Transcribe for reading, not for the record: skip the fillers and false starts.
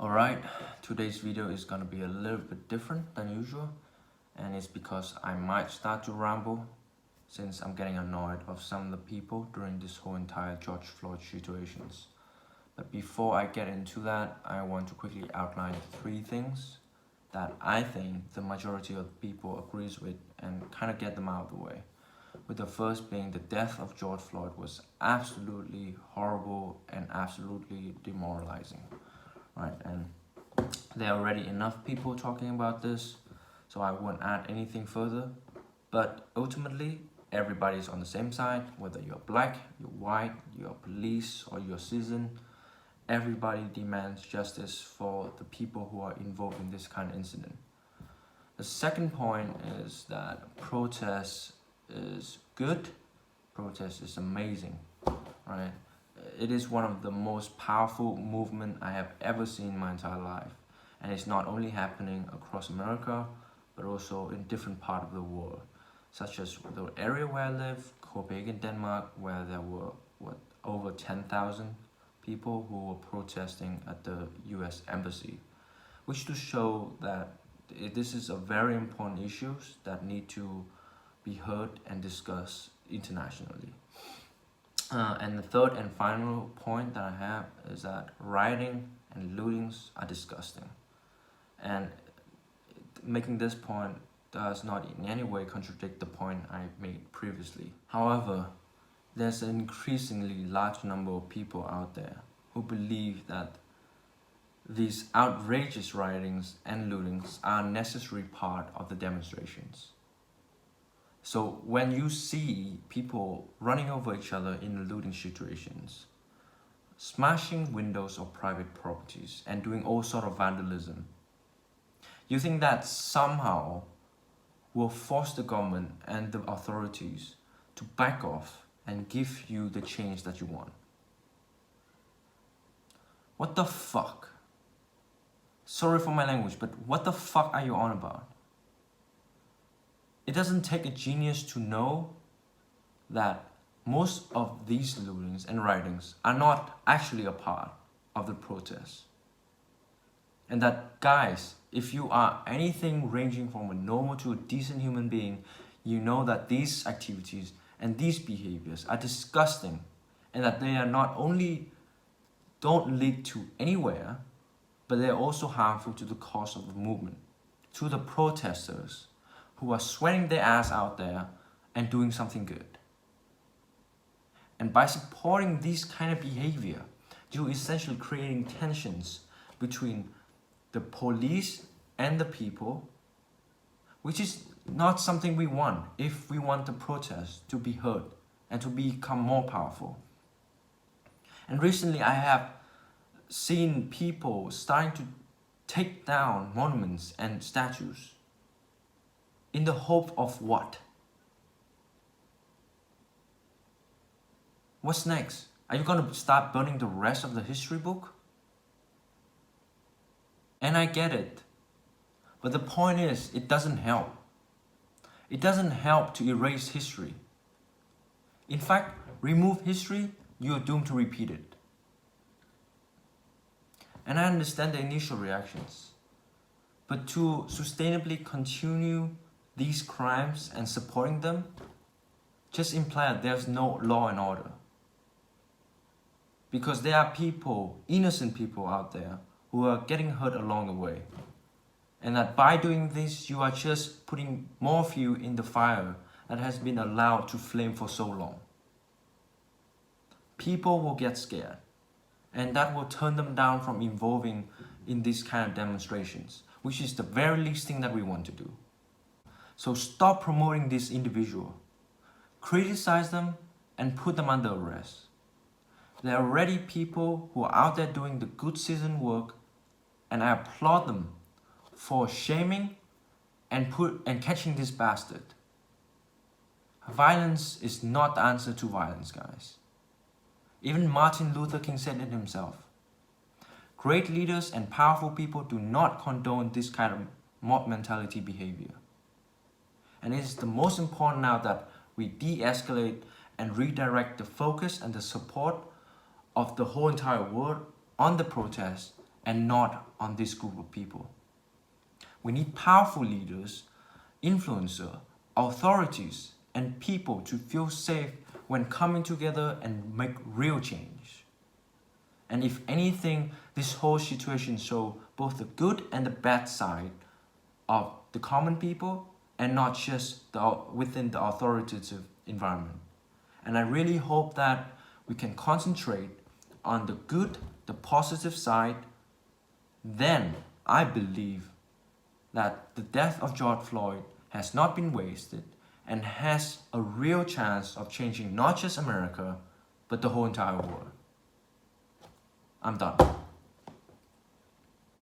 Alright, today's video is gonna be a little bit different than usual, and it's because I might start to ramble since I'm getting annoyed of some of the people during this whole entire George Floyd situations. But before I get into that, I want to quickly outline 3 things that I think the majority of people agrees with and kind of get them out of the way. With the first being the death of George Floyd was absolutely horrible and absolutely demoralizing. Right, and there are already enough people talking about this, so I won't add anything further. But ultimately, everybody's on the same side, whether you're black, you're white, you're police, or you're citizen. Everybody demands justice for the people who are involved in this kind of incident. The second point is that protest is good, protest is amazing, right? It is one of the most powerful movements I have ever seen in my entire life. And it's not only happening across America, but also in different parts of the world, such as the area where I live, Copenhagen, Denmark, where there were over 10,000 people who were protesting at the US Embassy, which to show that this is a very important issue that need to be heard and discussed internationally. And the third and final point that I have is that rioting and lootings are disgusting. And making this point does not in any way contradict the point I made previously. However, there's an increasingly large number of people out there who believe that these outrageous riotings and lootings are a necessary part of the demonstrations. So when you see people running over each other in looting situations, smashing windows of private properties and doing all sort of vandalism, you think that somehow will force the government and the authorities to back off and give you the change that you want. What the fuck? Sorry for my language, but what the fuck are you on about? It doesn't take a genius to know that most of these lootings and riotings are not actually a part of the protest. And that, guys, if you are anything ranging from a normal to a decent human being, you know that these activities and these behaviors are disgusting, and that they are not only don't lead to anywhere, but they are also harmful to the cause of the movement, to the protesters who are sweating their ass out there and doing something good. And by supporting this kind of behavior, you're essentially creating tensions between the police and the people, which is not something we want if we want the protest to be heard and to become more powerful. And recently I have seen people starting to take down monuments and statues in the hope of what? What's next? Are you gonna start burning the rest of the history book? And I get it. But the point is, it doesn't help. It doesn't help to erase history. In fact, remove history, you're doomed to repeat it. And I understand the initial reactions. But to sustainably continue these crimes and supporting them just imply that there's no law and order. Because there are people, innocent people out there, who are getting hurt along the way. And that by doing this, you are just putting more fuel in the fire that has been allowed to flame for so long. People will get scared, and that will turn them down from involving in these kind of demonstrations, which is the very least thing that we want to do. So stop promoting this individual, criticize them, and put them under arrest. There are already people who are out there doing the good citizen work, and I applaud them for shaming and catching this bastard. Violence is not the answer to violence, guys. Even Martin Luther King said it himself. Great leaders and powerful people do not condone this kind of mob mentality behavior. And it is the most important now that we de-escalate and redirect the focus and the support of the whole entire world on the protest and not on this group of people. We need powerful leaders, influencers, authorities, and people to feel safe when coming together and make real change. And if anything, this whole situation shows both the good and the bad side of the common people and not just within the authoritative environment. And I really hope that we can concentrate on the good, the positive side. Then I believe that the death of George Floyd has not been wasted and has a real chance of changing not just America, but the whole entire world. I'm done.